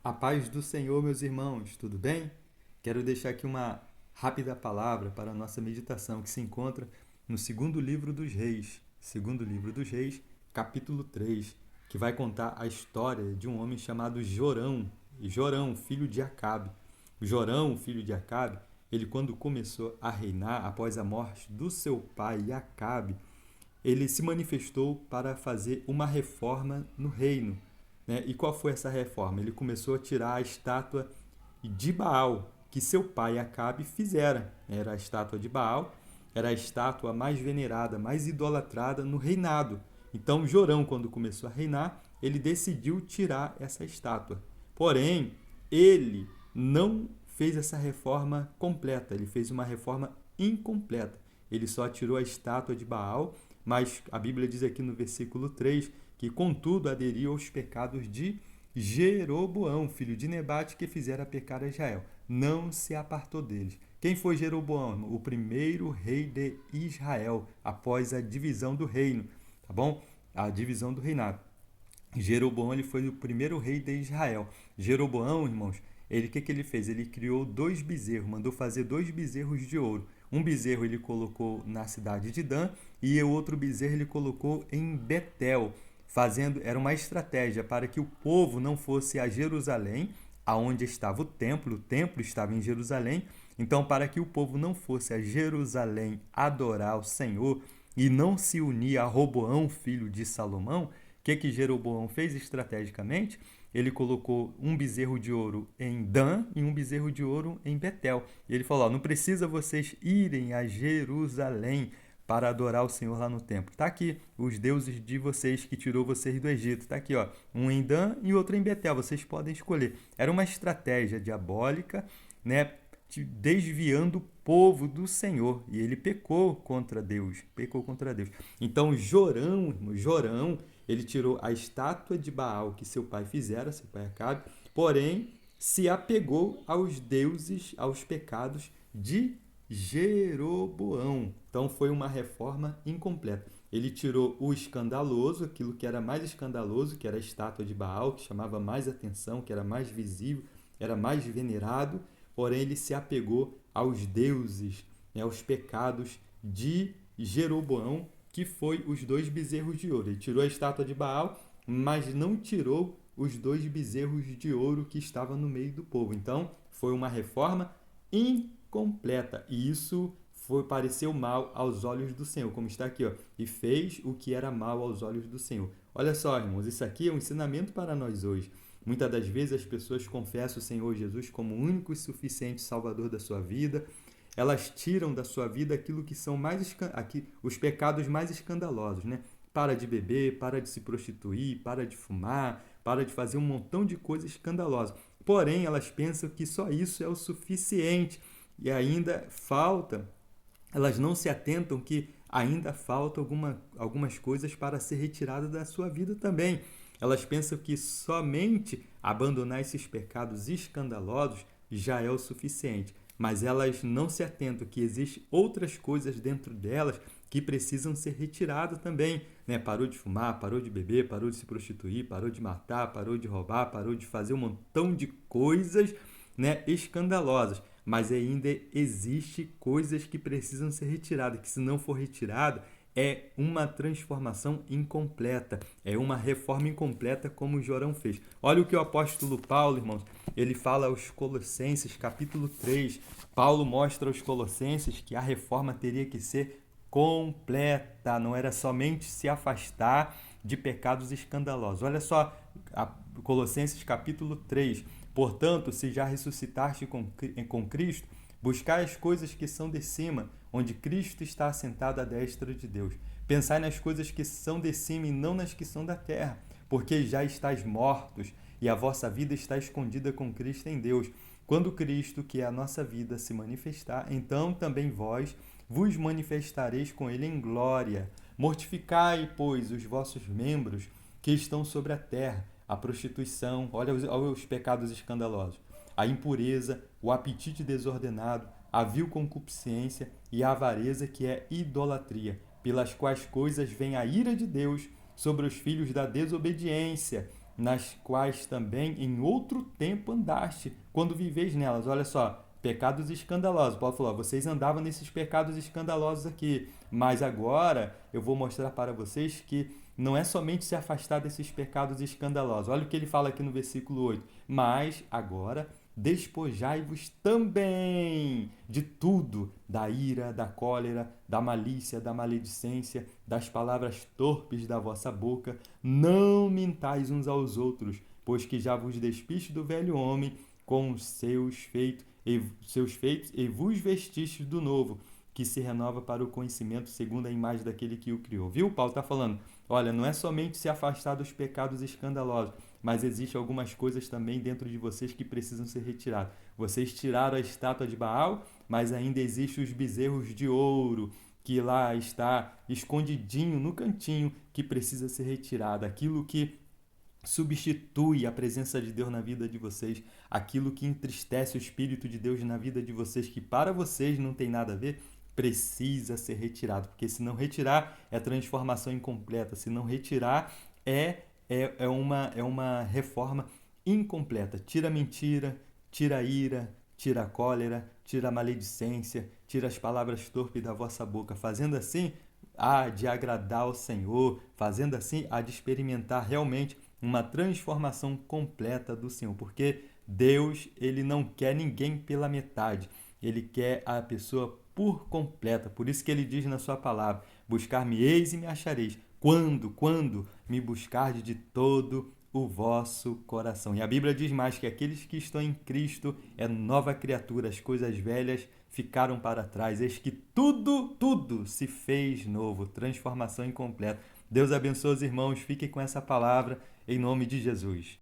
A paz do Senhor, meus irmãos, tudo bem? Quero deixar aqui uma rápida palavra para a nossa meditação, que se encontra no segundo livro dos Reis, capítulo 3, que vai contar a história de um homem chamado Jorão, filho de Acabe. Jorão, filho de Acabe, ele quando começou a reinar após a morte do seu pai Acabe, ele se manifestou para fazer uma reforma no reino. Né? E qual foi essa reforma? Ele começou a tirar a estátua de Baal, que seu pai Acabe fizera. Era a estátua de Baal, era a estátua mais venerada, mais idolatrada no reinado. Então Jorão, quando começou a reinar, ele decidiu tirar essa estátua. Porém, ele não fez essa reforma completa, ele fez uma reforma incompleta. Ele só tirou a estátua de Baal, mas a Bíblia diz aqui no versículo 3 que, contudo, aderiu aos pecados de Jeroboão, filho de Nebate, que fizera pecar a Israel. Não se apartou deles. Quem foi Jeroboão? O primeiro rei de Israel, após a divisão do reino, tá bom? A divisão do reinado. Jeroboão ele foi o primeiro rei de Israel. Jeroboão, irmãos, ele que ele fez? Ele criou dois bezerros, mandou fazer dois bezerros de ouro. Um bezerro ele colocou na cidade de Dan e o outro bezerro ele colocou em Betel, fazendo era uma estratégia para que o povo não fosse a Jerusalém, aonde estava o templo estava em Jerusalém. Então, para que o povo não fosse a Jerusalém adorar o Senhor e não se unir a Roboão, filho de Salomão, que Jeroboão fez estrategicamente? Ele colocou um bezerro de ouro em Dan e um bezerro de ouro em Betel. E ele falou: ó, não precisa vocês irem a Jerusalém para adorar o Senhor lá no templo. Está aqui os deuses de vocês que tirou vocês do Egito. Está aqui, ó, um em Dan e outro em Betel. Vocês podem escolher. Era uma estratégia diabólica, né? Desviando o povo do Senhor, e ele pecou contra Deus. Então Jorão, ele tirou a estátua de Baal que seu pai fizera, seu pai Acabe, porém se apegou aos deuses, aos pecados de Jeroboão. Então foi uma reforma incompleta. Ele tirou o escandaloso, aquilo que era mais escandaloso, que era a estátua de Baal, que chamava mais atenção, que era mais visível, era mais venerado, porém ele se apegou aos deuses, né, aos pecados de Jeroboão, que foi os dois bezerros de ouro. Ele tirou a estátua de Baal, mas não tirou os dois bezerros de ouro que estavam no meio do povo. Então, foi uma reforma incompleta. E isso pareceu mal aos olhos do Senhor, como está aqui, ó, e fez o que era mal aos olhos do Senhor. Olha só, irmãos, isso aqui é um ensinamento para nós hoje. Muitas das vezes as pessoas confessam o Senhor Jesus como o único e suficiente Salvador da sua vida. Elas tiram da sua vida aquilo que são os pecados mais escandalosos, né? Para de beber, para de se prostituir, para de fumar, para de fazer um montão de coisas escandalosas. Porém, elas pensam que só isso é o suficiente e ainda falta, elas não se atentam que ainda falta algumas coisas para ser retiradas da sua vida também. Elas pensam que somente abandonar esses pecados escandalosos já é o suficiente, mas elas não se atentam que existem outras coisas dentro delas que precisam ser retiradas também. Né? Parou de fumar, parou de beber, parou de se prostituir, parou de matar, parou de roubar, parou de fazer um montão de coisas, né, escandalosas. Mas ainda existe coisas que precisam ser retiradas, que se não for retirado, é uma transformação incompleta, é uma reforma incompleta como o Jorão fez. Olha o que o apóstolo Paulo, irmãos, ele fala aos Colossenses, capítulo 3. Paulo mostra aos Colossenses que a reforma teria que ser completa, não era somente se afastar de pecados escandalosos. Olha só, Colossenses capítulo 3. Portanto, se já ressuscitaste com Cristo, buscai as coisas que são de cima, onde Cristo está assentado à destra de Deus. Pensai nas coisas que são de cima e não nas que são da terra, porque já estáis mortos e a vossa vida está escondida com Cristo em Deus. Quando Cristo, que é a nossa vida, se manifestar, então também vós vos manifestareis com ele em glória. Mortificai, pois, os vossos membros que estão sobre a terra, a prostituição, olha os pecados escandalosos, a impureza, o apetite desordenado, a vil concupiscência e a avareza, que é idolatria, pelas quais coisas vem a ira de Deus sobre os filhos da desobediência, nas quais também em outro tempo andaste, quando viveis nelas. Olha só, pecados escandalosos. Paulo falou, vocês andavam nesses pecados escandalosos aqui, mas agora eu vou mostrar para vocês que não é somente se afastar desses pecados escandalosos. Olha o que ele fala aqui no versículo 8. Mas agora despojai-vos também de tudo, da ira, da cólera, da malícia, da maledicência, das palavras torpes da vossa boca. Não mintais uns aos outros, pois que já vos despiste do velho homem com os seus feitos e vos vestistes do novo, que se renova para o conhecimento segundo a imagem daquele que o criou. Viu? Paulo está falando, olha, não é somente se afastar dos pecados escandalosos, mas existem algumas coisas também dentro de vocês que precisam ser retiradas. Vocês tiraram a estátua de Baal, mas ainda existem os bezerros de ouro, que lá está escondidinho no cantinho, que precisa ser retirado. Aquilo que substitui a presença de Deus na vida de vocês, aquilo que entristece o Espírito de Deus na vida de vocês, que para vocês não tem nada a ver, precisa ser retirado, porque se não retirar é transformação incompleta, se não retirar é uma reforma incompleta. Tira a mentira, tira a ira, tira a cólera, tira a maledicência, tira as palavras torpes da vossa boca. Fazendo assim, há de agradar ao Senhor, fazendo assim, há de experimentar realmente uma transformação completa do Senhor, porque Deus, ele não quer ninguém pela metade, ele quer a pessoa por completa. Por isso que ele diz na sua palavra, buscar-me-eis e me achareis. Quando me buscardes de todo o vosso coração. E a Bíblia diz mais que aqueles que estão em Cristo é nova criatura, as coisas velhas ficaram para trás, eis que tudo se fez novo, transformação incompleta. Deus abençoe os irmãos, fiquem com essa palavra, em nome de Jesus.